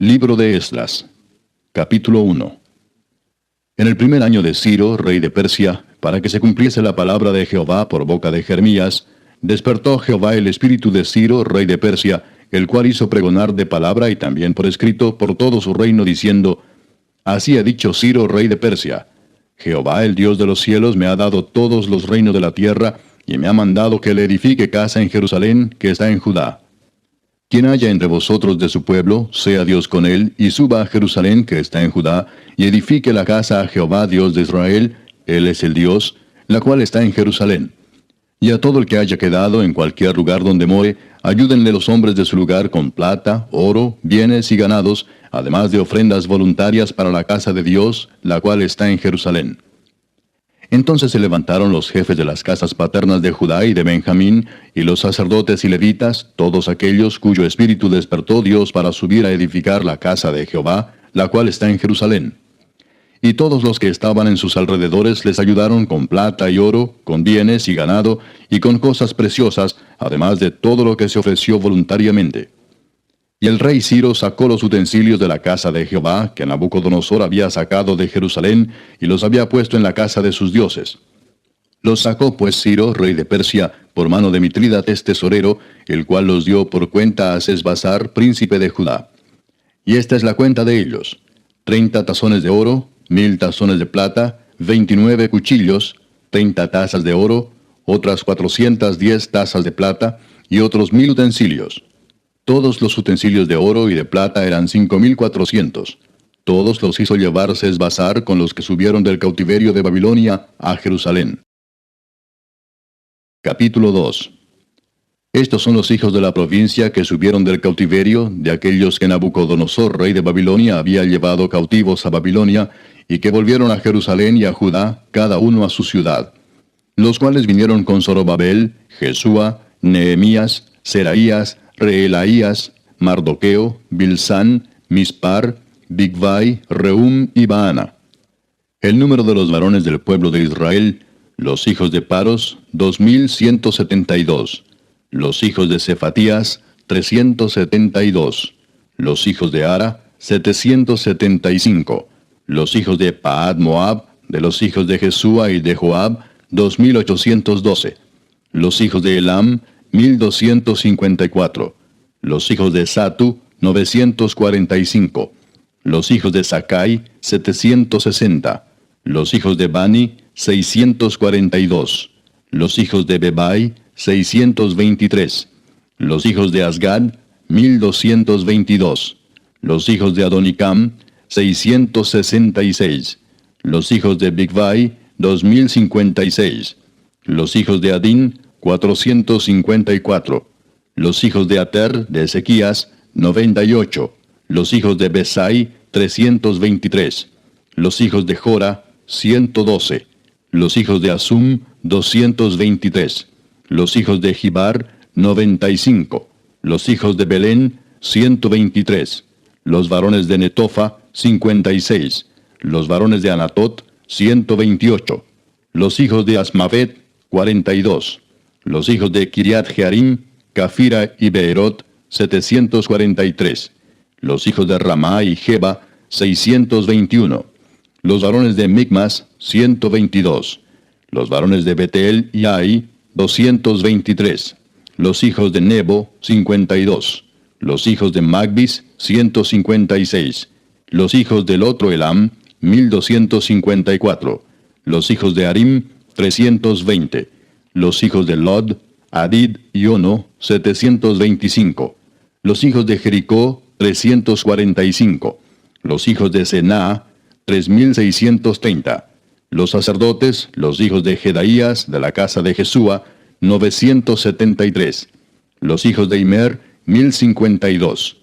Libro de Esdras, capítulo 1. En el primer año de Ciro, rey de Persia, para que se cumpliese la palabra de Jehová por boca de Jeremías, despertó Jehová el espíritu de Ciro, rey de Persia, el cual hizo pregonar de palabra y también por escrito por todo su reino, diciendo: Así ha dicho Ciro, rey de Persia: Jehová, el Dios de los cielos, me ha dado todos los reinos de la tierra, y me ha mandado que le edifique casa en Jerusalén, que está en Judá. Quien haya entre vosotros de su pueblo, sea Dios con él, y suba a Jerusalén, que está en Judá, y edifique la casa a Jehová, Dios de Israel, él es el Dios, la cual está en Jerusalén. Y a todo el que haya quedado en cualquier lugar donde more, ayúdenle los hombres de su lugar con plata, oro, bienes y ganados, además de ofrendas voluntarias para la casa de Dios, la cual está en Jerusalén. Entonces se levantaron los jefes de las casas paternas de Judá y de Benjamín, y los sacerdotes y levitas, todos aquellos cuyo espíritu despertó Dios para subir a edificar la casa de Jehová, la cual está en Jerusalén. Y todos los que estaban en sus alrededores les ayudaron con plata y oro, con bienes y ganado, y con cosas preciosas, además de todo lo que se ofreció voluntariamente. Y el rey Ciro sacó los utensilios de la casa de Jehová, que Nabucodonosor había sacado de Jerusalén, y los había puesto en la casa de sus dioses. Los sacó pues Ciro, rey de Persia, por mano de Mitrídates tesorero, el cual los dio por cuenta a Sesbazar, príncipe de Judá. Y esta es la cuenta de ellos: 30 tazones de oro, 1000 tazones de plata, 29 cuchillos, 30 tazas de oro, otras 410 tazas de plata, y otros 1000 utensilios. Todos los utensilios de oro y de plata eran 5400. Todos los hizo llevar Sesbazar con los que subieron del cautiverio de Babilonia a Jerusalén. Capítulo 2. Estos son los hijos de la provincia que subieron del cautiverio, de aquellos que Nabucodonosor, rey de Babilonia, había llevado cautivos a Babilonia, y que volvieron a Jerusalén y a Judá, cada uno a su ciudad. Los cuales vinieron con Zorobabel, Jesúa, Nehemías, Seraías, Reelaías, Mardoqueo, Bilsán, Mispar, Bigvai, Reum y Baana. El número de los varones del pueblo de Israel, los hijos de Paros, 2172. Los hijos de Cefatías, 372. Los hijos de Ara, 775. Los hijos de Paad Moab, de los hijos de Jesúa y de Joab, 2812. Los hijos de Elam, 1254. Los hijos de Satu, 945. Los hijos de Sakai, 760. Los hijos de Bani, 642. Los hijos de Bebai, 623. Los hijos de Asgad, 1222. Los hijos de Adonicam, 666. Los hijos de Bigvai, 2056. Los hijos de Adín, 454. Los hijos de Ater, de Ezequías, 98. Los hijos de Besai, 323. Los hijos de Jora, 112. Los hijos de Asum, 223. Los hijos de Gibar, 95. Los hijos de Belén, 123. Los varones de Netofa, 56. Los varones de Anatot, 128. Los hijos de Asmavet, 42. Los hijos de Kiriat Jearim, Cafira y Beerot, 743. Los hijos de Ramá y Jeba, 621. Los varones de Micmas, 122. Los varones de Betel y Ai, 223. Los hijos de Nebo, 52. Los hijos de Magbis, 156. Los hijos del otro Elam, 1254. Los hijos de Arim, 320. Los hijos de Lod, Adid y Ono, 725. Los hijos de Jericó, 345. Los hijos de Sená, 3630. Los sacerdotes, los hijos de Jedaías, de la casa de Jesúa, 973. Los hijos de Imer, 1052.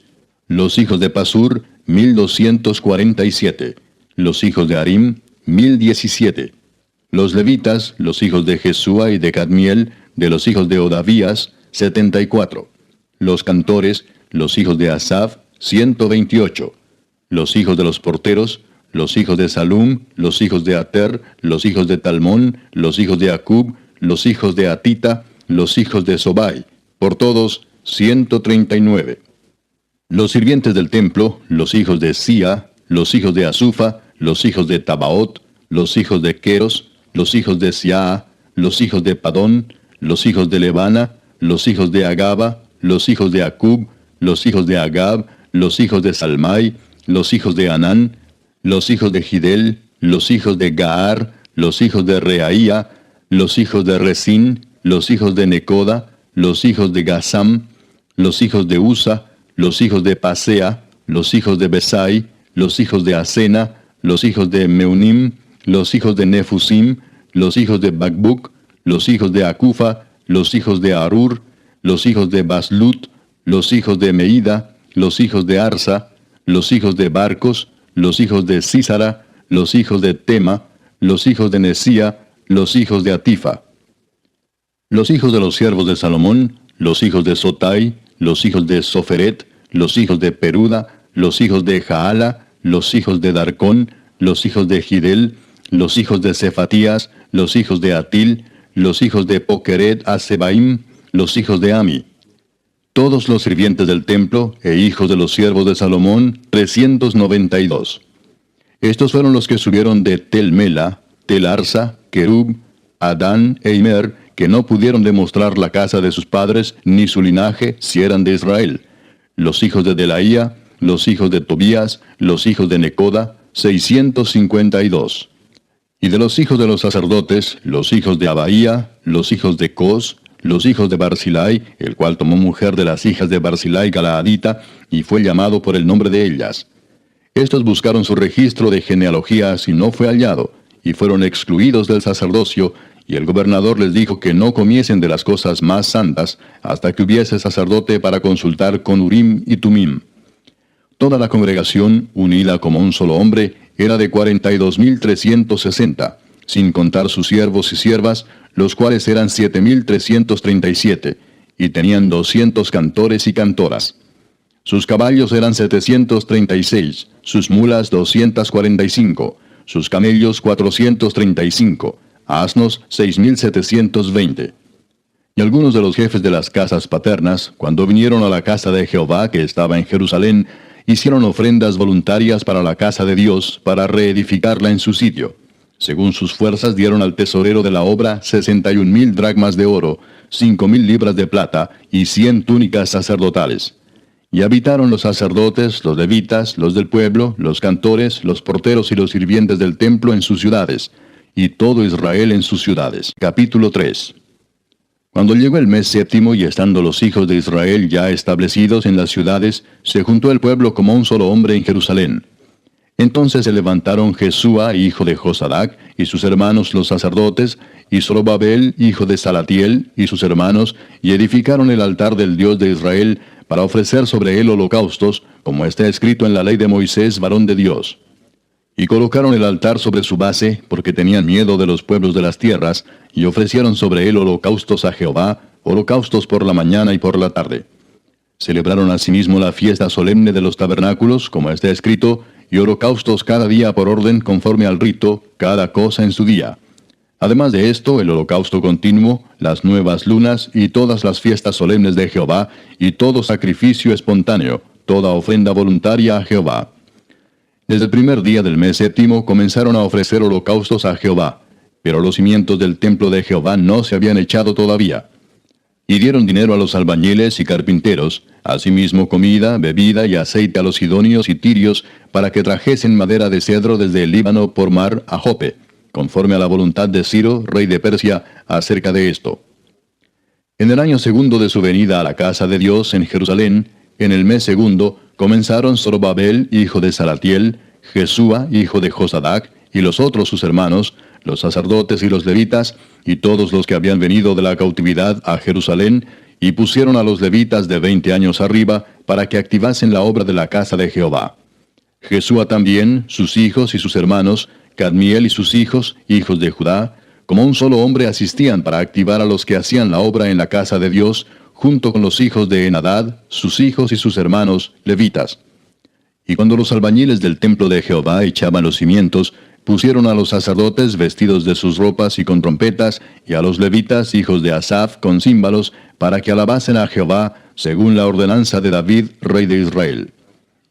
Los hijos de Pasur, 1247. Los hijos de Arim, 1017. Los levitas, los hijos de Jesúa y de Cadmiel, de los hijos de Odavías, 74. Los cantores, los hijos de Asaf, 128. Los hijos de los porteros, los hijos de Salum, los hijos de Ater, los hijos de Talmón, los hijos de Acub, los hijos de Atita, los hijos de Sobai, por todos 139. Los sirvientes del templo, los hijos de Sia, los hijos de Asufa, los hijos de Tabaot, los hijos de Queros, los hijos de Siaa, los hijos de Padón, los hijos de Lebana, los hijos de Agaba, los hijos de Acub, los hijos de Agab, los hijos de Salmai, los hijos de Anán, los hijos de Gidel, los hijos de Gaar, los hijos de Reaía, los hijos de Resín, los hijos de Necoda, los hijos de Gasam, los hijos de Usa, los hijos de Pasea, los hijos de Besai, los hijos de Asena, los hijos de Meunim, los hijos de Nefusim, los hijos de Bakbuk, los hijos de Acufa, los hijos de Arur, los hijos de Baslut, los hijos de Meida, los hijos de Arsa, los hijos de Barcos, los hijos de Sísara, los hijos de Tema, los hijos de Nesía, los hijos de Atifa. Los hijos de los siervos de Salomón, los hijos de Sotai, los hijos de Soferet, los hijos de Peruda, los hijos de Jaala, los hijos de Darcón, los hijos de Gidel, los hijos de Cefatías, los hijos de Atil, los hijos de Pokeret Asebaim, los hijos de Ami. Todos los sirvientes del templo e hijos de los siervos de Salomón, 392. Estos fueron los que subieron de Tel Mela, Tel Arsa, Kerub, Adán e Imer, que no pudieron demostrar la casa de sus padres ni su linaje si eran de Israel. Los hijos de Delaía, los hijos de Tobías, los hijos de Necoda, 652. Y de los hijos de los sacerdotes, los hijos de Abaía, los hijos de Cos, los hijos de Barzilai, el cual tomó mujer de las hijas de Barzilai Galaadita, y fue llamado por el nombre de ellas. Estos buscaron su registro de genealogías y no fue hallado, y fueron excluidos del sacerdocio, y el gobernador les dijo que no comiesen de las cosas más santas, hasta que hubiese sacerdote para consultar con Urim y Tumim. Toda la congregación, unida como un solo hombre, era de 42,360, sin contar sus siervos y siervas, los cuales eran 7,337, y tenían 200 cantores y cantoras. Sus caballos eran 736, sus mulas 245, sus camellos 435, asnos 6,720. Y algunos de los jefes de las casas paternas, cuando vinieron a la casa de Jehová que estaba en Jerusalén, hicieron ofrendas voluntarias para la casa de Dios, para reedificarla en su sitio. Según sus fuerzas dieron al tesorero de la obra 61,000 dracmas de oro, 5,000 libras de plata y 100 túnicas sacerdotales. Y habitaron los sacerdotes, los levitas, los del pueblo, los cantores, los porteros y los sirvientes del templo en sus ciudades, y todo Israel en sus ciudades. Capítulo 3. Cuando llegó el mes séptimo y estando los hijos de Israel ya establecidos en las ciudades, se juntó el pueblo como un solo hombre en Jerusalén. Entonces se levantaron Jesúa, hijo de Josadac, y sus hermanos los sacerdotes, y Zorobabel, hijo de Salatiel, y sus hermanos, y edificaron el altar del Dios de Israel, para ofrecer sobre él holocaustos, como está escrito en la ley de Moisés, varón de Dios. Y colocaron el altar sobre su base, porque tenían miedo de los pueblos de las tierras, y ofrecieron sobre él holocaustos a Jehová, holocaustos por la mañana y por la tarde. Celebraron asimismo la fiesta solemne de los tabernáculos, como está escrito, y holocaustos cada día por orden conforme al rito, cada cosa en su día. Además de esto, el holocausto continuo, las nuevas lunas y todas las fiestas solemnes de Jehová, y todo sacrificio espontáneo, toda ofrenda voluntaria a Jehová. Desde el primer día del mes séptimo comenzaron a ofrecer holocaustos a Jehová, pero los cimientos del templo de Jehová no se habían echado todavía. Y dieron dinero a los albañiles y carpinteros, asimismo comida, bebida y aceite a los sidonios y tirios, para que trajesen madera de cedro desde el Líbano por mar a Jope, conforme a la voluntad de Ciro, rey de Persia, acerca de esto. En el año segundo de su venida a la casa de Dios en Jerusalén, en el mes segundo, comenzaron Zorobabel, hijo de Salatiel, Jesúa, hijo de Josadac, y los otros sus hermanos, los sacerdotes y los levitas, y todos los que habían venido de la cautividad a Jerusalén, y pusieron a los levitas de 20 años arriba, para que activasen la obra de la casa de Jehová. Jesúa también, sus hijos y sus hermanos, Cadmiel y sus hijos, hijos de Judá, como un solo hombre asistían para activar a los que hacían la obra en la casa de Dios, junto con los hijos de Enadad, sus hijos y sus hermanos, levitas. Y cuando los albañiles del templo de Jehová echaban los cimientos, pusieron a los sacerdotes vestidos de sus ropas y con trompetas, y a los levitas, hijos de Asaph, con címbalos, para que alabasen a Jehová, según la ordenanza de David, rey de Israel.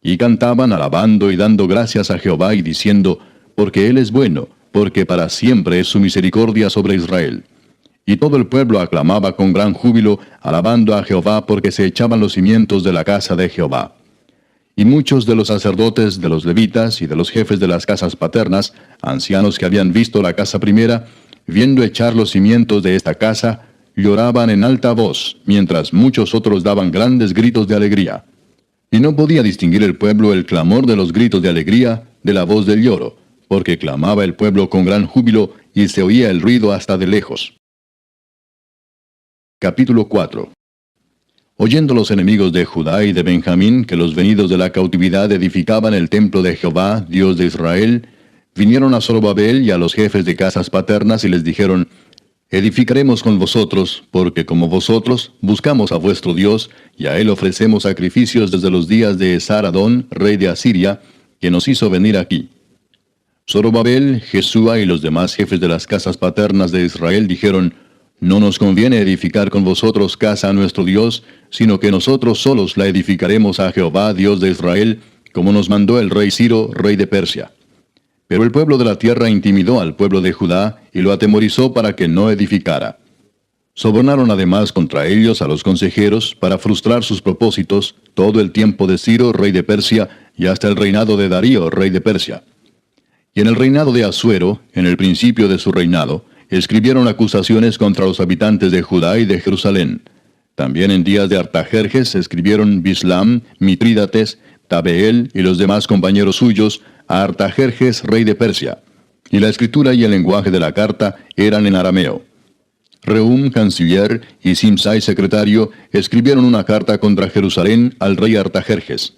Y cantaban alabando y dando gracias a Jehová y diciendo, porque Él es bueno, porque para siempre es su misericordia sobre Israel. Y todo el pueblo aclamaba con gran júbilo, alabando a Jehová, porque se echaban los cimientos de la casa de Jehová. Y muchos de los sacerdotes, de los levitas y de los jefes de las casas paternas, ancianos que habían visto la casa primera, viendo echar los cimientos de esta casa, lloraban en alta voz, mientras muchos otros daban grandes gritos de alegría. Y no podía distinguir el pueblo el clamor de los gritos de alegría de la voz del lloro, porque clamaba el pueblo con gran júbilo y se oía el ruido hasta de lejos. Capítulo 4. Oyendo los enemigos de Judá y de Benjamín que los venidos de la cautividad edificaban el templo de Jehová, Dios de Israel, vinieron a Zorobabel y a los jefes de casas paternas y les dijeron, edificaremos con vosotros, porque como vosotros buscamos a vuestro Dios, y a él ofrecemos sacrificios desde los días de Esar-Adón, rey de Asiria, que nos hizo venir aquí. Zorobabel, Jesúa y los demás jefes de las casas paternas de Israel dijeron, no nos conviene edificar con vosotros casa a nuestro Dios, sino que nosotros solos la edificaremos a Jehová, Dios de Israel, como nos mandó el rey Ciro, rey de Persia. Pero el pueblo de la tierra intimidó al pueblo de Judá y lo atemorizó para que no edificara. Sobornaron además contra ellos a los consejeros para frustrar sus propósitos todo el tiempo de Ciro, rey de Persia, y hasta el reinado de Darío, rey de Persia. Y en el reinado de Asuero, en el principio de su reinado, escribieron acusaciones contra los habitantes de Judá y de Jerusalén. También en días de Artajerjes escribieron Bislam, Mitrídates, Tabeel y los demás compañeros suyos a Artajerjes, rey de Persia. Y la escritura y el lenguaje de la carta eran en arameo. Rehum, canciller, y Simsai, secretario, escribieron una carta contra Jerusalén al rey Artajerjes.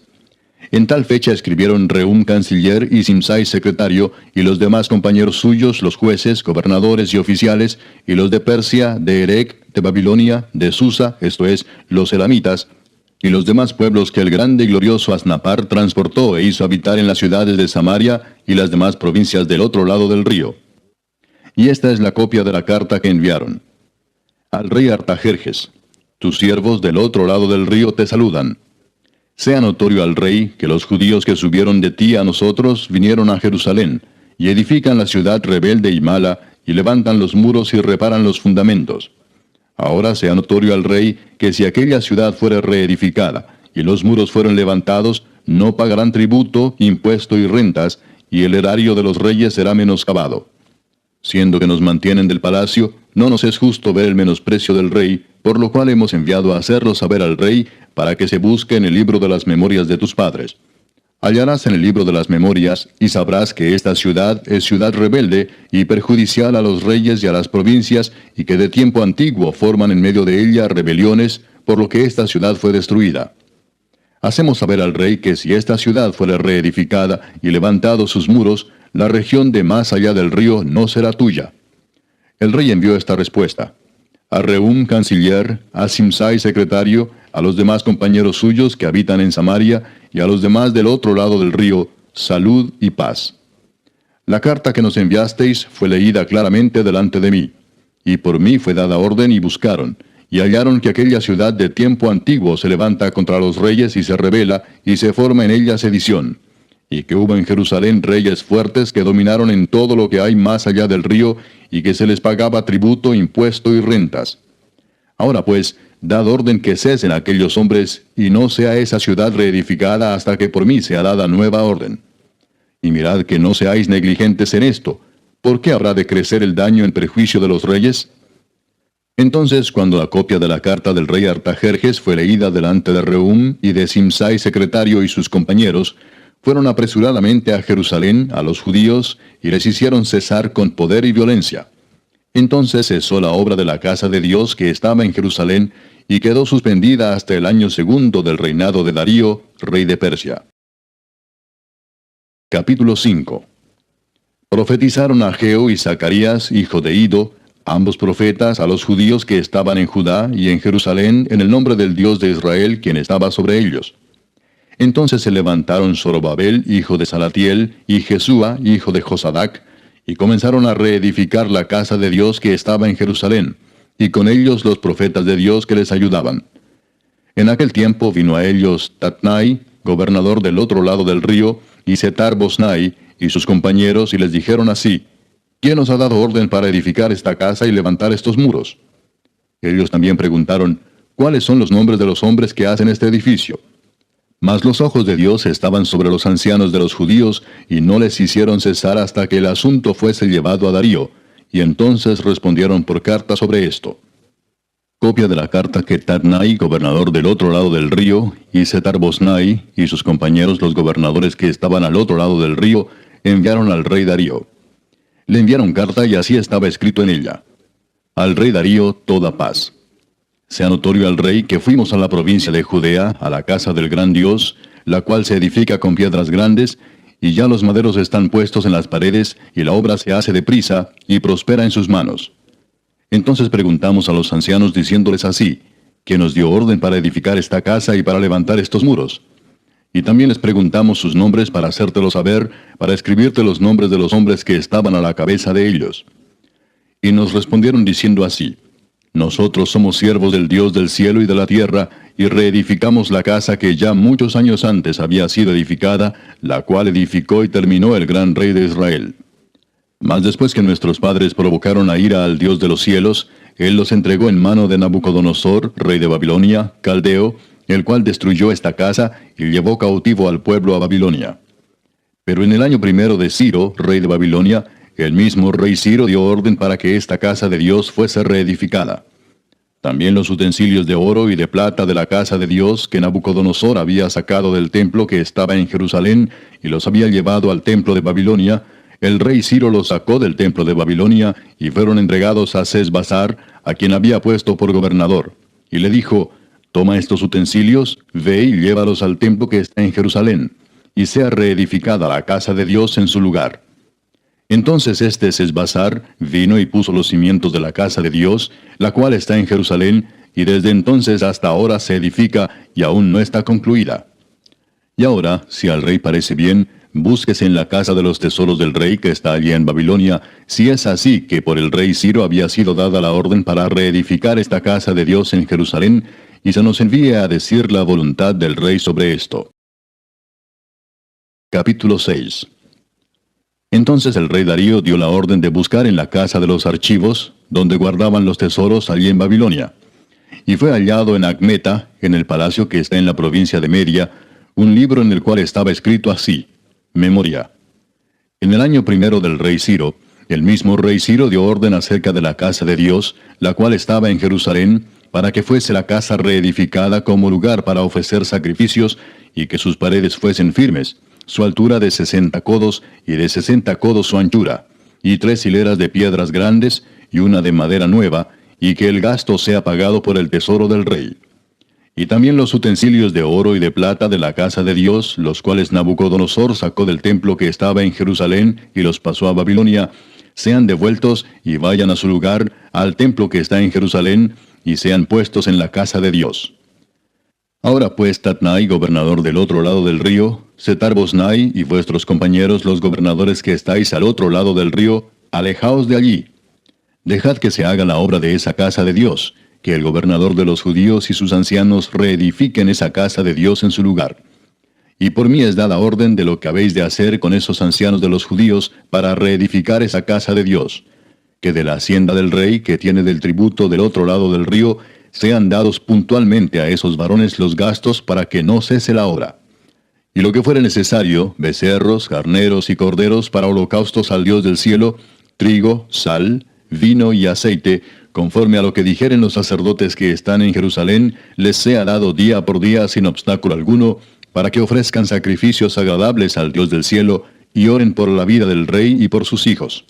En tal fecha escribieron Rehum, canciller, y Simsai, secretario, y los demás compañeros suyos, los jueces, gobernadores y oficiales, y los de Persia, de Erec, de Babilonia, de Susa, esto es, los elamitas, y los demás pueblos que el grande y glorioso Asnapar transportó e hizo habitar en las ciudades de Samaria y las demás provincias del otro lado del río. Y esta es la copia de la carta que enviaron. Al rey Artajerjes, tus siervos del otro lado del río te saludan. Sea notorio al rey que los judíos que subieron de ti a nosotros vinieron a Jerusalén, y edifican la ciudad rebelde y mala, y levantan los muros y reparan los fundamentos. Ahora sea notorio al rey que si aquella ciudad fuere reedificada, y los muros fueren levantados, no pagarán tributo, impuesto y rentas, y el erario de los reyes será menoscabado. Siendo que nos mantienen del palacio, no nos es justo ver el menosprecio del rey, por lo cual hemos enviado a hacerlo saber al rey, para que se busque en el libro de las memorias de tus padres. Hallarás en el libro de las memorias, y sabrás que esta ciudad es ciudad rebelde y perjudicial a los reyes y a las provincias, y que de tiempo antiguo forman en medio de ella rebeliones, por lo que esta ciudad fue destruida. Hacemos saber al rey que si esta ciudad fuera reedificada y levantados sus muros, la región de más allá del río no será tuya. El rey envió esta respuesta. A Rehum, canciller, a Simsai, secretario, a los demás compañeros suyos que habitan en Samaria, y a los demás del otro lado del río, salud y paz. La carta que nos enviasteis fue leída claramente delante de mí, y por mí fue dada orden y buscaron, y hallaron que aquella ciudad de tiempo antiguo se levanta contra los reyes y se rebela, y se forma en ella sedición, y que hubo en Jerusalén reyes fuertes que dominaron en todo lo que hay más allá del río, y que se les pagaba tributo, impuesto y rentas. Ahora pues, dad orden que cesen aquellos hombres, y no sea esa ciudad reedificada hasta que por mí sea dada nueva orden. Y mirad que no seáis negligentes en esto. ¿Por qué habrá de crecer el daño en perjuicio de los reyes? Entonces, cuando la copia de la carta del rey Artajerjes fue leída delante de Rehum y de Simsai, secretario, y sus compañeros, fueron apresuradamente a Jerusalén, a los judíos, y les hicieron cesar con poder y violencia. Entonces cesó la obra de la casa de Dios que estaba en Jerusalén, y quedó suspendida hasta el año segundo del reinado de Darío, rey de Persia. Capítulo 5. Profetizaron Ageo y Zacarías, hijo de Ido, ambos profetas, a los judíos que estaban en Judá y en Jerusalén, en el nombre del Dios de Israel, quien estaba sobre ellos. Entonces se levantaron Zorobabel, hijo de Salatiel, y Jesúa, hijo de Josadac, y comenzaron a reedificar la casa de Dios que estaba en Jerusalén, y con ellos los profetas de Dios que les ayudaban. En aquel tiempo vino a ellos Tatnai, gobernador del otro lado del río, y Setar-Bosnai, y sus compañeros, y les dijeron así: ¿Quién os ha dado orden para edificar esta casa y levantar estos muros? Ellos también preguntaron: ¿Cuáles son los nombres de los hombres que hacen este edificio? Mas los ojos de Dios estaban sobre los ancianos de los judíos, y no les hicieron cesar hasta que el asunto fuese llevado a Darío, y entonces respondieron por carta sobre esto. Copia de la carta que Tatnai, gobernador del otro lado del río, y Setar-Bosnai, y sus compañeros los gobernadores que estaban al otro lado del río, enviaron al rey Darío. Le enviaron carta y así estaba escrito en ella: Al rey Darío toda paz. Sea notorio al rey que fuimos a la provincia de Judea, a la casa del gran Dios, la cual se edifica con piedras grandes, y ya los maderos están puestos en las paredes, y la obra se hace deprisa, y prospera en sus manos. Entonces preguntamos a los ancianos diciéndoles así: ¿Quién nos dio orden para edificar esta casa y para levantar estos muros? Y también les preguntamos sus nombres para hacértelo saber, para escribirte los nombres de los hombres que estaban a la cabeza de ellos. Y nos respondieron diciendo así: Nosotros somos siervos del Dios del cielo y de la tierra, y reedificamos la casa que ya muchos años antes había sido edificada, la cual edificó y terminó el gran rey de Israel. Mas después que nuestros padres provocaron a ira al Dios de los cielos, Él los entregó en mano de Nabucodonosor, rey de Babilonia, caldeo, el cual destruyó esta casa y llevó cautivo al pueblo a Babilonia. Pero en el año primero de Ciro, rey de Babilonia, el mismo rey Ciro dio orden para que esta casa de Dios fuese reedificada. También los utensilios de oro y de plata de la casa de Dios que Nabucodonosor había sacado del templo que estaba en Jerusalén y los había llevado al templo de Babilonia, el rey Ciro los sacó del templo de Babilonia y fueron entregados a Sesbazar, a quien había puesto por gobernador. Y le dijo: Toma estos utensilios, ve y llévalos al templo que está en Jerusalén, y sea reedificada la casa de Dios en su lugar. Entonces este Sesbazar vino y puso los cimientos de la casa de Dios, la cual está en Jerusalén, y desde entonces hasta ahora se edifica y aún no está concluida. Y ahora, si al rey parece bien, búsquese en la casa de los tesoros del rey que está allí en Babilonia, si es así que por el rey Ciro había sido dada la orden para reedificar esta casa de Dios en Jerusalén, y se nos envíe a decir la voluntad del rey sobre esto. Capítulo 6. Entonces el rey Darío dio la orden de buscar en la casa de los archivos, donde guardaban los tesoros allí en Babilonia. Y fue hallado en Acmeta, en el palacio que está en la provincia de Media, un libro en el cual estaba escrito así: Memoria. En el año primero del rey Ciro, el mismo rey Ciro dio orden acerca de la casa de Dios, la cual estaba en Jerusalén, para que fuese la casa reedificada como lugar para ofrecer sacrificios, y que sus paredes fuesen firmes, su altura de 60 codos, y de 60 codos su anchura, y 3 hileras de piedras grandes, y una de madera nueva, y que el gasto sea pagado por el tesoro del rey. Y también los utensilios de oro y de plata de la casa de Dios, los cuales Nabucodonosor sacó del templo que estaba en Jerusalén, y los pasó a Babilonia, sean devueltos y vayan a su lugar, al templo que está en Jerusalén, y sean puestos en la casa de Dios. Ahora pues, Tatnai, gobernador del otro lado del río, Setar-Bosnai y vuestros compañeros los gobernadores que estáis al otro lado del río, alejaos de allí. Dejad que se haga la obra de esa casa de Dios, que el gobernador de los judíos y sus ancianos reedifiquen esa casa de Dios en su lugar. Y por mí es dada orden de lo que habéis de hacer con esos ancianos de los judíos para reedificar esa casa de Dios, que de la hacienda del rey que tiene del tributo del otro lado del río, sean dados puntualmente a esos varones los gastos para que no cese la obra. Y lo que fuere necesario, becerros, carneros y corderos para holocaustos al Dios del cielo, trigo, sal, vino y aceite, conforme a lo que dijeren los sacerdotes que están en Jerusalén, les sea dado día por día sin obstáculo alguno, para que ofrezcan sacrificios agradables al Dios del cielo, y oren por la vida del rey y por sus hijos.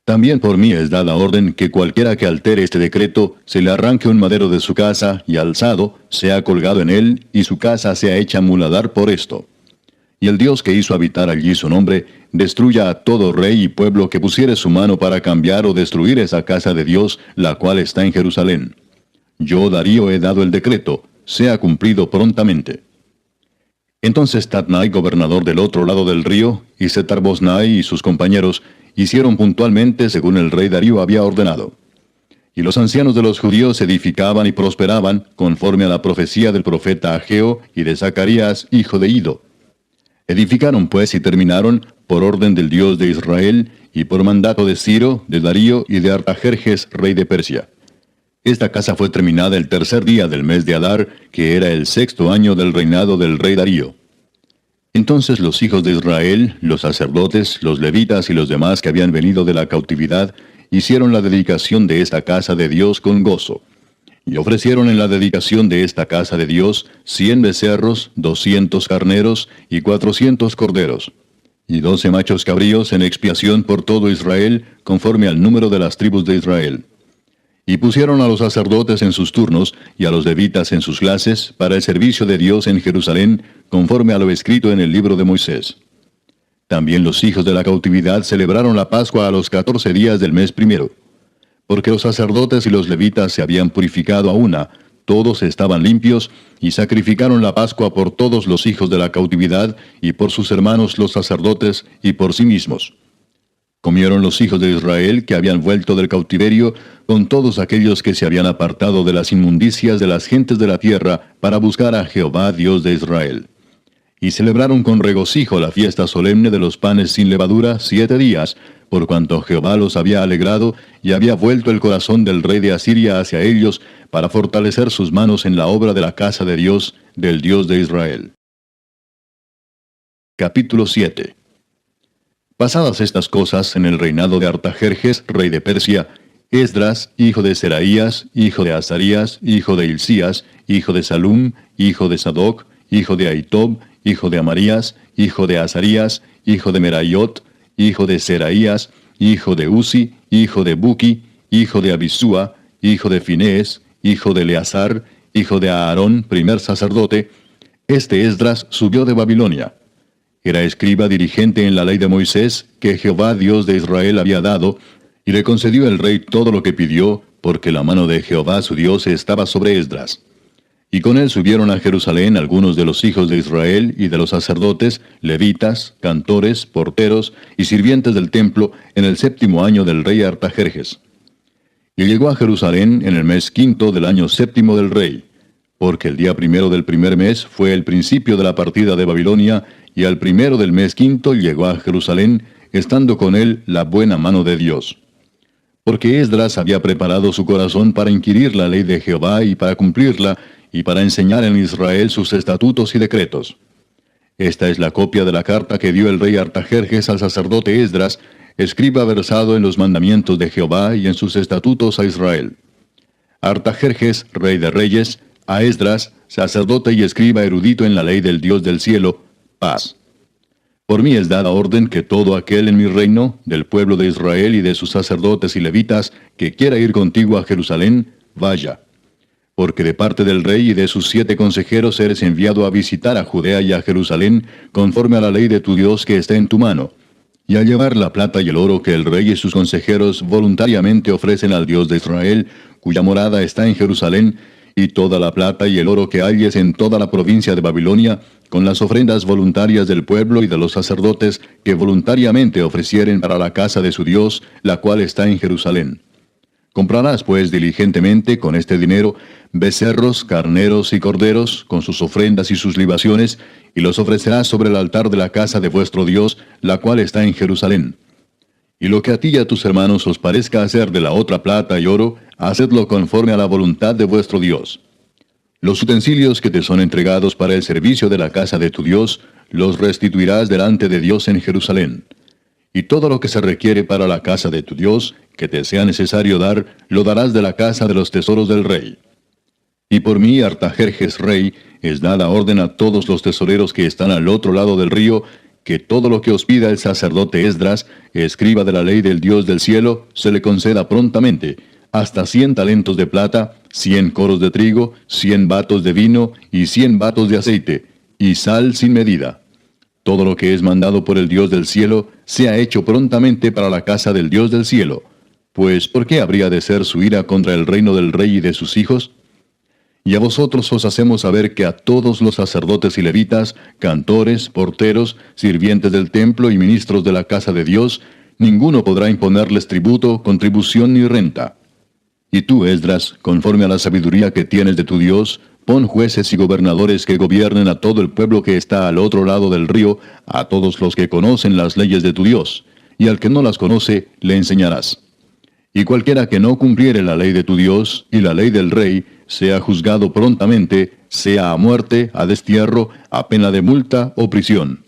También por mí es dada orden que cualquiera que altere este decreto, se le arranque un madero de su casa, y alzado, sea colgado en él, y su casa sea hecha muladar por esto. Y el Dios que hizo habitar allí su nombre, destruya a todo rey y pueblo que pusiere su mano para cambiar o destruir esa casa de Dios, la cual está en Jerusalén. Yo, Darío, he dado el decreto, sea cumplido prontamente. Entonces Tatnai, gobernador del otro lado del río, y Setar-Bosnai y sus compañeros, hicieron puntualmente según el rey Darío había ordenado. Y los ancianos de los judíos edificaban y prosperaban, conforme a la profecía del profeta Ageo y de Zacarías, hijo de Ido. Edificaron pues y terminaron, por orden del Dios de Israel, y por mandato de Ciro, de Darío y de Artajerjes, rey de Persia. Esta casa fue terminada el tercer día del mes de Adar, que era el 6º año del reinado del rey Darío. Entonces los hijos de Israel, los sacerdotes, los levitas y los demás que habían venido de la cautividad, hicieron la dedicación de esta casa de Dios con gozo. Y ofrecieron en la dedicación de esta casa de Dios 100 becerros, 200 carneros y 400 corderos, y 12 machos cabríos en expiación por todo Israel, conforme al número de las tribus de Israel. Y pusieron a los sacerdotes en sus turnos, y a los levitas en sus clases, para el servicio de Dios en Jerusalén, conforme a lo escrito en el libro de Moisés. También los hijos de la cautividad celebraron la Pascua a los 14 días del mes primero. Porque los sacerdotes y los levitas se habían purificado a una, todos estaban limpios, y sacrificaron la Pascua por todos los hijos de la cautividad, y por sus hermanos los sacerdotes, y por sí mismos. Comieron los hijos de Israel que habían vuelto del cautiverio, con todos aquellos que se habían apartado de las inmundicias de las gentes de la tierra, para buscar a Jehová Dios de Israel. Y celebraron con regocijo la fiesta solemne de los panes sin levadura 7 días, por cuanto Jehová los había alegrado, y había vuelto el corazón del rey de Asiria hacia ellos, para fortalecer sus manos en la obra de la casa de Dios, del Dios de Israel. Capítulo 7. Pasadas estas cosas en el reinado de Artajerjes, rey de Persia, Esdras, hijo de Seraías, hijo de Azarías, hijo de Hilcías, hijo de Salum, hijo de Sadoc, hijo de Ahitob, hijo de Amarías, hijo de Azarías, hijo de Meraiot, hijo de Seraías, hijo de Uzi, hijo de Buki, hijo de Abisúa, hijo de Finés, hijo de Eleazar, hijo de Aarón, primer sacerdote. Este Esdras subió de Babilonia. Era escriba dirigente en la ley de Moisés, que Jehová Dios de Israel había dado, y le concedió el rey todo lo que pidió, porque la mano de Jehová su Dios estaba sobre Esdras. Y con él subieron a Jerusalén algunos de los hijos de Israel y de los sacerdotes, levitas, cantores, porteros y sirvientes del templo, en el 7º año del rey Artajerjes. Y llegó a Jerusalén en el mes 5 del año 7 del rey, porque el día 1 del primer mes fue el principio de la partida de Babilonia, y al 1 del mes 5 llegó a Jerusalén, estando con él la buena mano de Dios. Porque Esdras había preparado su corazón para inquirir la ley de Jehová y para cumplirla, y para enseñar en Israel sus estatutos y decretos. Esta es la copia de la carta que dio el rey Artajerjes al sacerdote Esdras, escriba versado en los mandamientos de Jehová y en sus estatutos a Israel. Artajerjes, rey de reyes, a Esdras, sacerdote y escriba erudito en la ley del Dios del cielo, paz. Por mí es dada orden que todo aquel en mi reino, del pueblo de Israel y de sus sacerdotes y levitas, que quiera ir contigo a Jerusalén, vaya. Porque de parte del rey y de sus 7 consejeros eres enviado a visitar a Judea y a Jerusalén, conforme a la ley de tu Dios que está en tu mano, y a llevar la plata y el oro que el rey y sus consejeros voluntariamente ofrecen al Dios de Israel, cuya morada está en Jerusalén, y toda la plata y el oro que halles en toda la provincia de Babilonia, con las ofrendas voluntarias del pueblo y de los sacerdotes que voluntariamente ofrecieren para la casa de su Dios, la cual está en Jerusalén. Comprarás pues diligentemente con este dinero becerros, carneros y corderos, con sus ofrendas y sus libaciones, y los ofrecerás sobre el altar de la casa de vuestro Dios, la cual está en Jerusalén. Y lo que a ti y a tus hermanos os parezca hacer de la otra plata y oro, hacedlo conforme a la voluntad de vuestro Dios. Los utensilios que te son entregados para el servicio de la casa de tu Dios, los restituirás delante de Dios en Jerusalén. Y todo lo que se requiere para la casa de tu Dios, que te sea necesario dar, lo darás de la casa de los tesoros del rey. Y por mí, Artajerjes rey, es dada orden a todos los tesoreros que están al otro lado del río, que todo lo que os pida el sacerdote Esdras, escriba de la ley del Dios del cielo, se le conceda prontamente, hasta 100 talentos de plata, 100 coros de trigo, 100 batos de vino y 100 batos de aceite, y sal sin medida. Todo lo que es mandado por el Dios del cielo, sea hecho prontamente para la casa del Dios del cielo. Pues, ¿por qué habría de ser su ira contra el reino del rey y de sus hijos? Y a vosotros os hacemos saber que a todos los sacerdotes y levitas, cantores, porteros, sirvientes del templo y ministros de la casa de Dios, ninguno podrá imponerles tributo, contribución ni renta. Y tú, Esdras, conforme a la sabiduría que tienes de tu Dios, pon jueces y gobernadores que gobiernen a todo el pueblo que está al otro lado del río, a todos los que conocen las leyes de tu Dios, y al que no las conoce, le enseñarás. Y cualquiera que no cumpliere la ley de tu Dios y la ley del rey, sea juzgado prontamente, sea a muerte, a destierro, a pena de multa o prisión.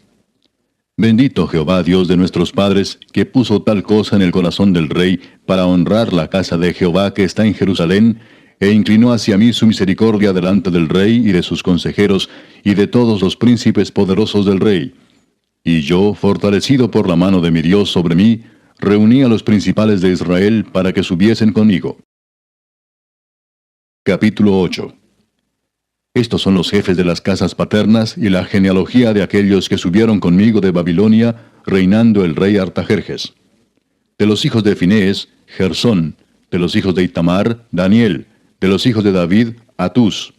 Bendito Jehová Dios de nuestros padres, que puso tal cosa en el corazón del rey para honrar la casa de Jehová que está en Jerusalén, e inclinó hacia mí su misericordia delante del rey y de sus consejeros y de todos los príncipes poderosos del rey. Y yo, fortalecido por la mano de mi Dios sobre mí, reuní a los principales de Israel para que subiesen conmigo. Capítulo 8. Estos son los jefes de las casas paternas y la genealogía de aquellos que subieron conmigo de Babilonia, reinando el rey Artajerjes. De los hijos de Finés, Gersón; de los hijos de Itamar, Daniel; de los hijos de David, Atús;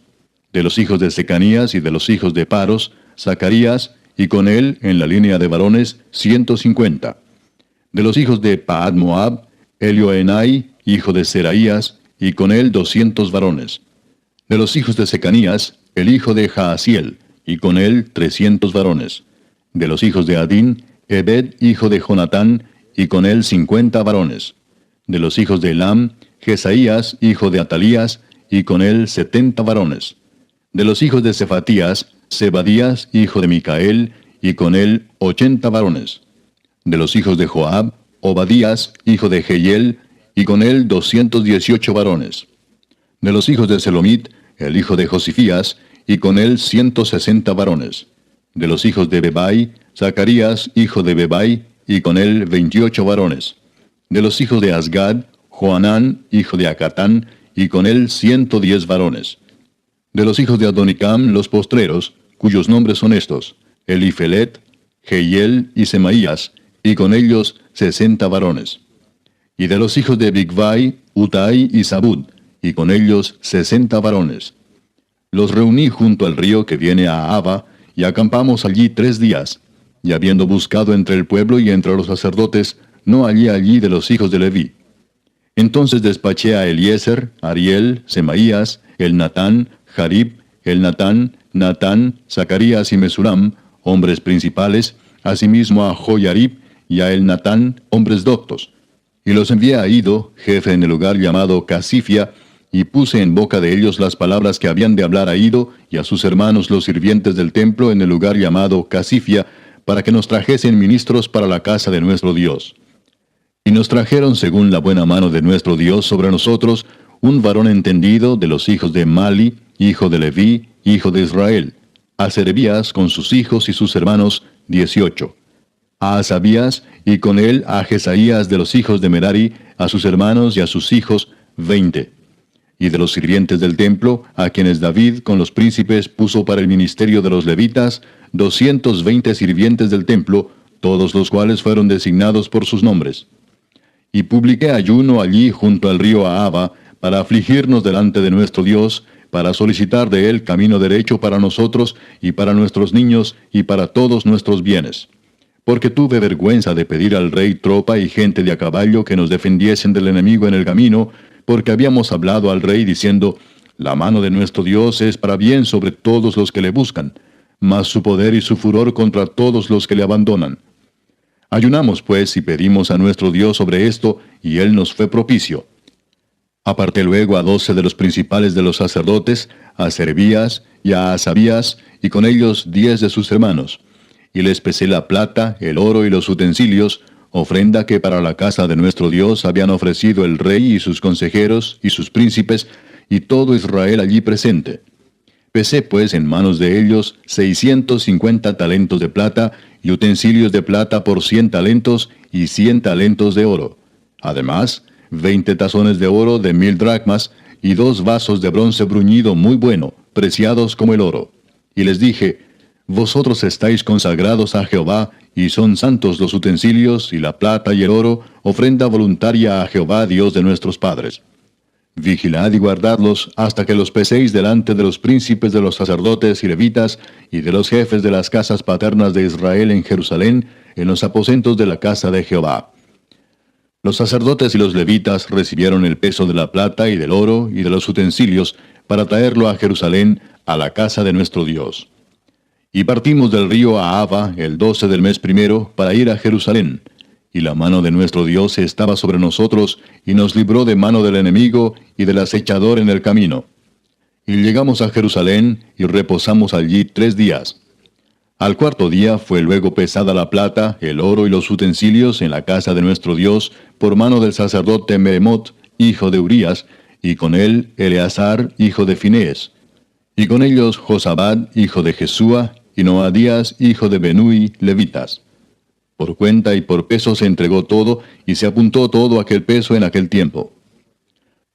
de los hijos de Secanías y de los hijos de Paros, Zacarías, y con él, en la línea de varones, 150. De los hijos de Paad Moab, Elioenai, hijo de Seraías, y con él 200 varones. De los hijos de Secanías, el hijo de Jaasiel, y con él 300 varones. De los hijos de Adín, Ebed, hijo de Jonatán, y con él 50 varones. De los hijos de Elam, Jesaías, hijo de Atalías, y con él 70 varones. De los hijos de Cefatías, Zebadías, hijo de Micael, y con él 80 varones. De los hijos de Joab, Obadías, hijo de Jehiel, y con él 218 varones. De los hijos de Selomit, el hijo de Josifías, y con él 160 varones. De los hijos de Bebai, Zacarías, hijo de Bebai, y con él 28 varones. De los hijos de Asgad, Joanán, hijo de Acatán, y con él 110 varones. De los hijos de Adonicam, los postreros, cuyos nombres son estos: Elifelet, Jehiel y Semaías, y con ellos 60 varones. Y de los hijos de Bigvai, Utai y Zabud, y con ellos 60 varones. Los reuní junto al río que viene a Aba, y acampamos allí 3 días, y habiendo buscado entre el pueblo y entre los sacerdotes, no hallé allí de los hijos de Leví. Entonces despaché a Eliezer, Ariel, Semaías, Elnatán, Jarib, Elnatán, Natán, Zacarías y Mesulam, hombres principales, asimismo a Joyarib y a Elnatán, hombres doctos. Y los envié a Ido, jefe en el lugar llamado Casifia, y puse en boca de ellos las palabras que habían de hablar a Ido y a sus hermanos los sirvientes del templo en el lugar llamado Casifia, para que nos trajesen ministros para la casa de nuestro Dios. Y nos trajeron según la buena mano de nuestro Dios sobre nosotros, un varón entendido de los hijos de Mali, hijo de Leví, hijo de Israel; a Serebías con sus hijos y sus hermanos, 18; a Asabías, y con él a Jesaías de los hijos de Merari, a sus hermanos y a sus hijos, 20. Y de los sirvientes del templo, a quienes David con los príncipes puso para el ministerio de los levitas, 220 sirvientes del templo, todos los cuales fueron designados por sus nombres. Y publiqué ayuno allí junto al río Ahava, para afligirnos delante de nuestro Dios, para solicitar de él camino derecho para nosotros, y para nuestros niños, y para todos nuestros bienes. Porque tuve vergüenza de pedir al rey tropa y gente de a caballo que nos defendiesen del enemigo en el camino, porque habíamos hablado al rey diciendo: la mano de nuestro Dios es para bien sobre todos los que le buscan, mas su poder y su furor contra todos los que le abandonan. Ayunamos pues y pedimos a nuestro Dios sobre esto, y él nos fue propicio. Aparté luego a 12 de los principales de los sacerdotes, a Serebías y a Asabías, y con ellos 10 de sus hermanos. Y les pesé la plata, el oro y los utensilios, ofrenda que para la casa de nuestro Dios habían ofrecido el rey y sus consejeros y sus príncipes, y todo Israel allí presente. Pesé pues en manos de ellos 650 talentos de plata, y utensilios de plata por 100 talentos, y 100 talentos de oro. Además, 20 tazones de oro de 1000 dracmas, y 2 vasos de bronce bruñido muy bueno, preciados como el oro. Y les dije: vosotros estáis consagrados a Jehová, y son santos los utensilios, y la plata y el oro, ofrenda voluntaria a Jehová Dios de nuestros padres. Vigilad y guardadlos hasta que los peséis delante de los príncipes de los sacerdotes y levitas, y de los jefes de las casas paternas de Israel en Jerusalén, en los aposentos de la casa de Jehová. Los sacerdotes y los levitas recibieron el peso de la plata y del oro y de los utensilios para traerlo a Jerusalén, a la casa de nuestro Dios. Y partimos del río Ahava el 12 del mes primero para ir a Jerusalén. Y la mano de nuestro Dios estaba sobre nosotros, y nos libró de mano del enemigo y del acechador en el camino. Y llegamos a Jerusalén, y reposamos allí 3 días. Al cuarto día fue luego pesada la plata, el oro y los utensilios en la casa de nuestro Dios, por mano del sacerdote Meremot, hijo de Urías, y con él Eleazar, hijo de Finés, y con ellos Josabad, hijo de Jesúa, y Noadías, hijo de Benui, levitas. Por cuenta y por peso se entregó todo, y se apuntó todo aquel peso en aquel tiempo.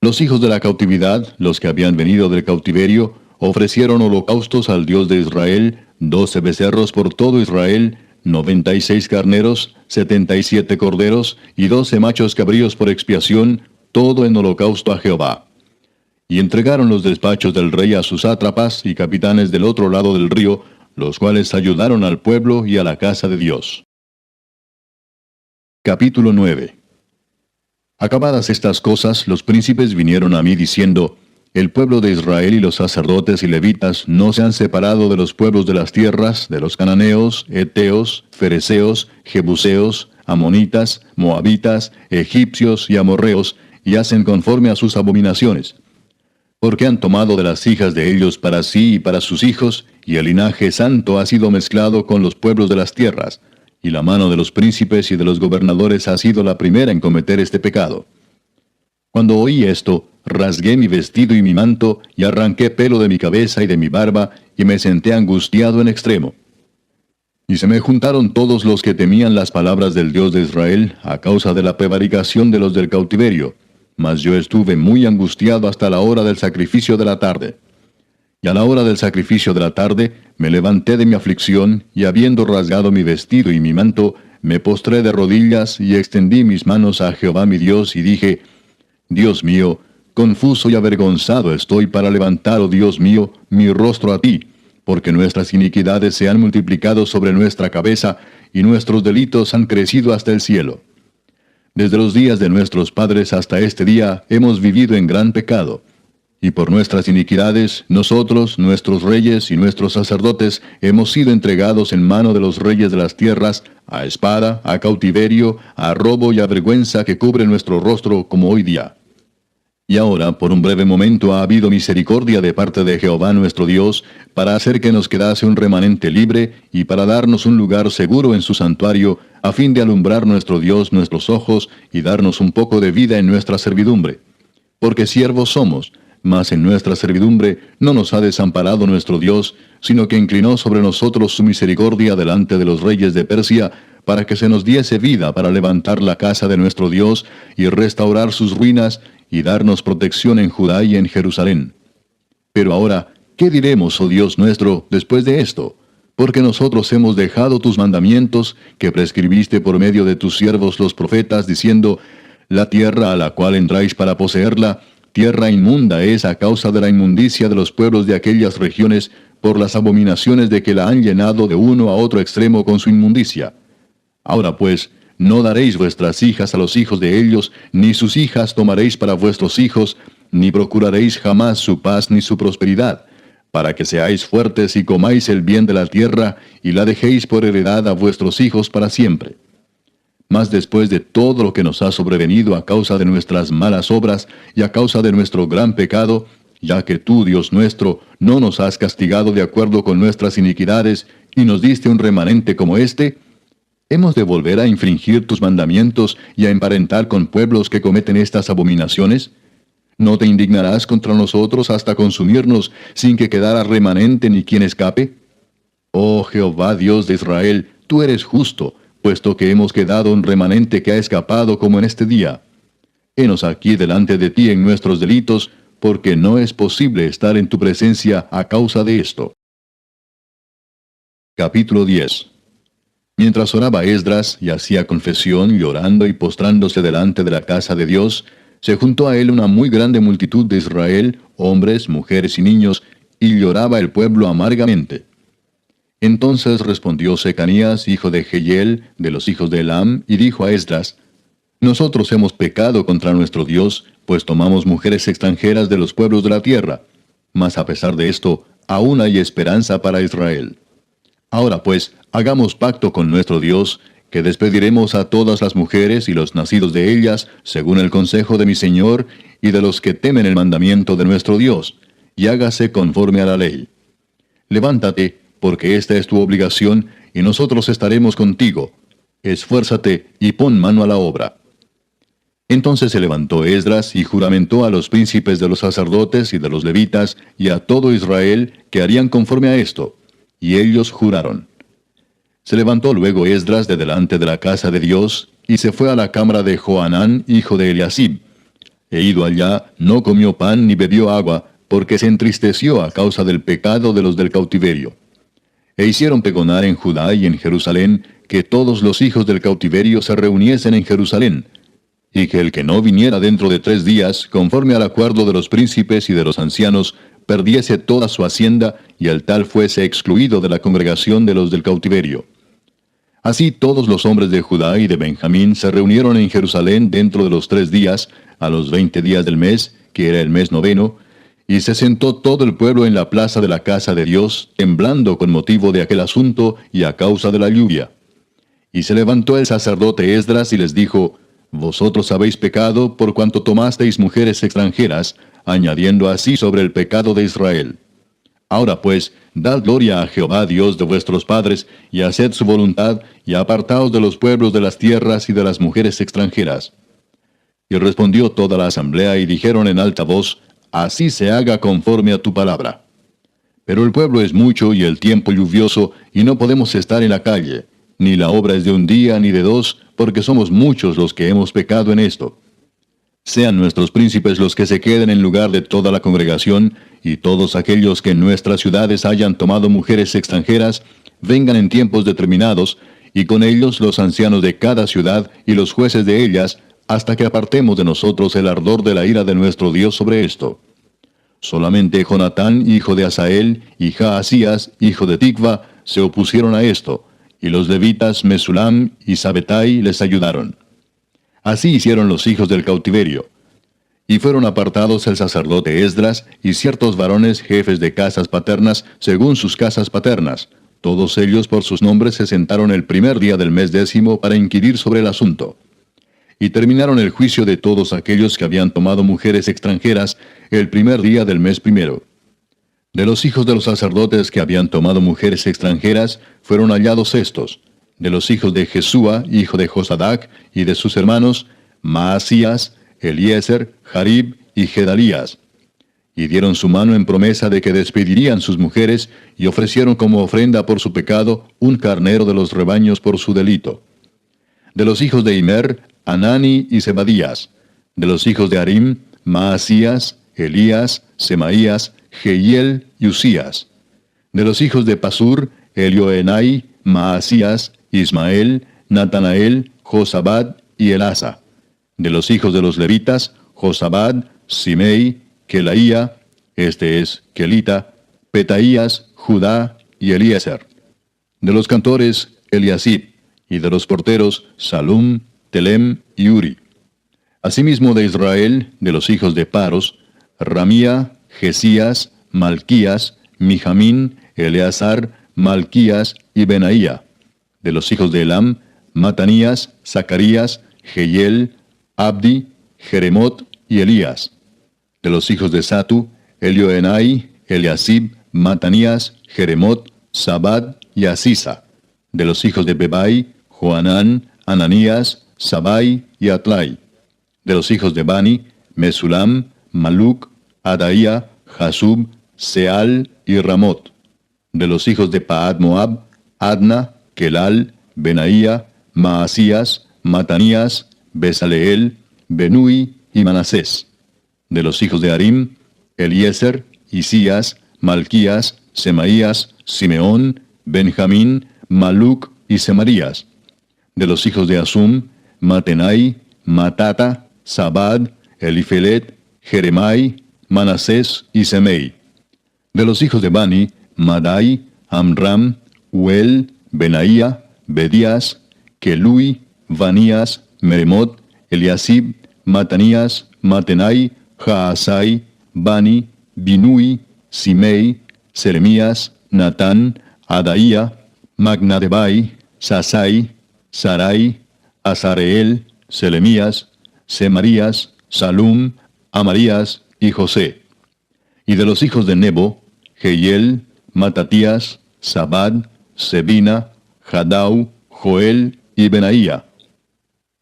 Los hijos de la cautividad, los que habían venido del cautiverio, ofrecieron holocaustos al Dios de Israel, 12 becerros por todo Israel, 96 carneros, 77 corderos, y 12 machos cabríos por expiación, todo en holocausto a Jehová. Y entregaron los despachos del rey a sus sátrapas y capitanes del otro lado del río, los cuales ayudaron al pueblo y a la casa de Dios. Capítulo 9. Acabadas estas cosas, los príncipes vinieron a mí diciendo, el pueblo de Israel y los sacerdotes y levitas no se han separado de los pueblos de las tierras, de los cananeos, heteos, fereceos, jebuseos, amonitas, moabitas, egipcios y amorreos, y hacen conforme a sus abominaciones. Porque han tomado de las hijas de ellos para sí y para sus hijos, y el linaje santo ha sido mezclado con los pueblos de las tierras, y la mano de los príncipes y de los gobernadores ha sido la primera en cometer este pecado. Cuando oí esto, rasgué mi vestido y mi manto, y arranqué pelo de mi cabeza y de mi barba, y me senté angustiado en extremo. Y se me juntaron todos los que temían las palabras del Dios de Israel, a causa de la prevaricación de los del cautiverio, mas yo estuve muy angustiado hasta la hora del sacrificio de la tarde. Y a la hora del sacrificio de la tarde, me levanté de mi aflicción, y habiendo rasgado mi vestido y mi manto, me postré de rodillas, y extendí mis manos a Jehová mi Dios, y dije, Dios mío, confuso y avergonzado estoy para levantar, oh Dios mío, mi rostro a ti, porque nuestras iniquidades se han multiplicado sobre nuestra cabeza, y nuestros delitos han crecido hasta el cielo. Desde los días de nuestros padres hasta este día hemos vivido en gran pecado. Y por nuestras iniquidades, nosotros, nuestros reyes y nuestros sacerdotes, hemos sido entregados en mano de los reyes de las tierras, a espada, a cautiverio, a robo y a vergüenza que cubre nuestro rostro como hoy día. Y ahora, por un breve momento, ha habido misericordia de parte de Jehová nuestro Dios, para hacer que nos quedase un remanente libre, y para darnos un lugar seguro en su santuario, a fin de alumbrar nuestro Dios nuestros ojos, y darnos un poco de vida en nuestra servidumbre. Porque siervos somos, mas en nuestra servidumbre no nos ha desamparado nuestro Dios, sino que inclinó sobre nosotros su misericordia delante de los reyes de Persia, para que se nos diese vida para levantar la casa de nuestro Dios, y restaurar sus ruinas, y darnos protección en Judá y en Jerusalén. Pero ahora, ¿qué diremos, oh Dios nuestro, después de esto? Porque nosotros hemos dejado tus mandamientos, que prescribiste por medio de tus siervos los profetas, diciendo, la tierra a la cual entráis para poseerla, tierra inmunda es a causa de la inmundicia de los pueblos de aquellas regiones, por las abominaciones de que la han llenado de uno a otro extremo con su inmundicia. Ahora pues, no daréis vuestras hijas a los hijos de ellos, ni sus hijas tomaréis para vuestros hijos, ni procuraréis jamás su paz ni su prosperidad, para que seáis fuertes y comáis el bien de la tierra, y la dejéis por heredad a vuestros hijos para siempre. Mas después de todo lo que nos ha sobrevenido a causa de nuestras malas obras y a causa de nuestro gran pecado, ya que tú, Dios nuestro, no nos has castigado de acuerdo con nuestras iniquidades y nos diste un remanente como este, ¿hemos de volver a infringir tus mandamientos y a emparentar con pueblos que cometen estas abominaciones? ¿No te indignarás contra nosotros hasta consumirnos sin que quedara remanente ni quien escape? Oh Jehová Dios de Israel, tú eres justo, puesto que hemos quedado un remanente que ha escapado como en este día. Henos aquí delante de ti en nuestros delitos, porque no es posible estar en tu presencia a causa de esto. Capítulo 10. Mientras oraba Esdras y hacía confesión, llorando y postrándose delante de la casa de Dios, se juntó a él una muy grande multitud de Israel, hombres, mujeres y niños, y lloraba el pueblo amargamente. Entonces respondió Secanías, hijo de Jehiel, de los hijos de Elam, y dijo a Esdras, Nosotros hemos pecado contra nuestro Dios, pues tomamos mujeres extranjeras de los pueblos de la tierra. Mas a pesar de esto, aún hay esperanza para Israel. Ahora pues, hagamos pacto con nuestro Dios, que despediremos a todas las mujeres y los nacidos de ellas, según el consejo de mi Señor, y de los que temen el mandamiento de nuestro Dios, y hágase conforme a la ley. Levántate, porque esta es tu obligación, y nosotros estaremos contigo. Esfuérzate y pon mano a la obra. Entonces se levantó Esdras y juramentó a los príncipes de los sacerdotes y de los levitas y a todo Israel que harían conforme a esto. Y ellos juraron. Se levantó luego Esdras de delante de la casa de Dios, y se fue a la cámara de Johanán, hijo de Eliasib. E ido allá, no comió pan ni bebió agua, porque se entristeció a causa del pecado de los del cautiverio. E hicieron pregonar en Judá y en Jerusalén que todos los hijos del cautiverio se reuniesen en Jerusalén, y que el que no viniera dentro de 3 días, conforme al acuerdo de los príncipes y de los ancianos, perdiese toda su hacienda, y el tal fuese excluido de la congregación de los del cautiverio. Así todos los hombres de Judá y de Benjamín se reunieron en Jerusalén dentro de los 3 días, a los 20 días del mes, que era el mes noveno, y se sentó todo el pueblo en la plaza de la casa de Dios, temblando con motivo de aquel asunto y a causa de la lluvia. Y se levantó el sacerdote Esdras y les dijo: Vosotros habéis pecado por cuanto tomasteis mujeres extranjeras, añadiendo así sobre el pecado de Israel. Ahora pues, dad gloria a Jehová Dios de vuestros padres, y haced su voluntad, y apartaos de los pueblos de las tierras y de las mujeres extranjeras. Y respondió toda la asamblea, y dijeron en alta voz: Así se haga conforme a tu palabra. Pero el pueblo es mucho y el tiempo lluvioso, y no podemos estar en la calle, ni la obra es de un día ni de 2, porque somos muchos los que hemos pecado en esto. Sean nuestros príncipes los que se queden en lugar de toda la congregación, y todos aquellos que en nuestras ciudades hayan tomado mujeres extranjeras, vengan en tiempos determinados, y con ellos los ancianos de cada ciudad y los jueces de ellas, hasta que apartemos de nosotros el ardor de la ira de nuestro Dios sobre esto. Solamente Jonatán, hijo de Asael, y Jaasías, hijo de Tikva, se opusieron a esto, y los levitas Mesulam y Sabetai les ayudaron. Así hicieron los hijos del cautiverio. Y fueron apartados el sacerdote Esdras y ciertos varones jefes de casas paternas según sus casas paternas. Todos ellos por sus nombres se sentaron el primer día del mes 10 para inquirir sobre el asunto. Y terminaron el juicio de todos aquellos que habían tomado mujeres extranjeras el primer día del mes 1. De los hijos de los sacerdotes que habían tomado mujeres extranjeras fueron hallados estos: de los hijos de Jesúa, hijo de Josadac, y de sus hermanos, Maasías, Eliezer, Jarib y Gedalías. Y dieron su mano en promesa de que despedirían sus mujeres, y ofrecieron como ofrenda por su pecado un carnero de los rebaños por su delito. De los hijos de Immer, Anani y Zebadías. De los hijos de Harim, Maasías, Elías, Semaías, Jehiel y Usías. De los hijos de Pasur, Elioenai, Maasías, Ismael, Natanael, Josabad y Elasa. De los hijos de los levitas, Josabad, Simei, Kelaía, este es Kelita, Petaías, Judá y Eliezer. De los cantores, Eliasib, y de los porteros, Salum, Telem y Uri. Asimismo de Israel, de los hijos de Paros, Ramía, Jesías, Malquías, Mijamín, Eleazar, Malquías y Benaía. De los hijos de Elam, Matanías, Zacarías, Jehiel, Abdi, Jeremot y Elías. De los hijos de Satu, Elioenai, Eliasib, Matanías, Jeremot, Sabad y Asisa. De los hijos de Bebai, Joanán, Ananías, Sabai y Atlai. De los hijos de Bani, Mesulam, Maluc, Adaía, Jasub, Seal y Ramot. De los hijos de Paad Moab, Adna, Kelal, Benaía, Maasías, Matanías, Besaleel, Benui y Manasés. De los hijos de Harim, Eliezer, Isías, Malquías, Semaías, Simeón, Benjamín, Maluc y Semarías. De los hijos de Asum, Matenai, Matata, Sabad, Elifelet, Jeremai, Manasés y Semei. De los hijos de Bani, Madai, Amram, Uel, Benaía, Bedías, Kelui, Vanías, Meremot, Eliasib, Matanías, Matenai, Jaasai, Bani, Binui, Simei, Seremías, Natán, Adaía, Magnadebai, Sasai, Sarai, Azareel, Selemías, Semarías, Salum, Amarías y José. Y de los hijos de Nebo, Jehiel, Matatías, Sabad, Sebina, Jadau, Joel y Benaía.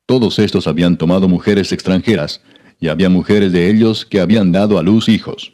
Todos estos habían tomado mujeres extranjeras, y había mujeres de ellos que habían dado a luz hijos.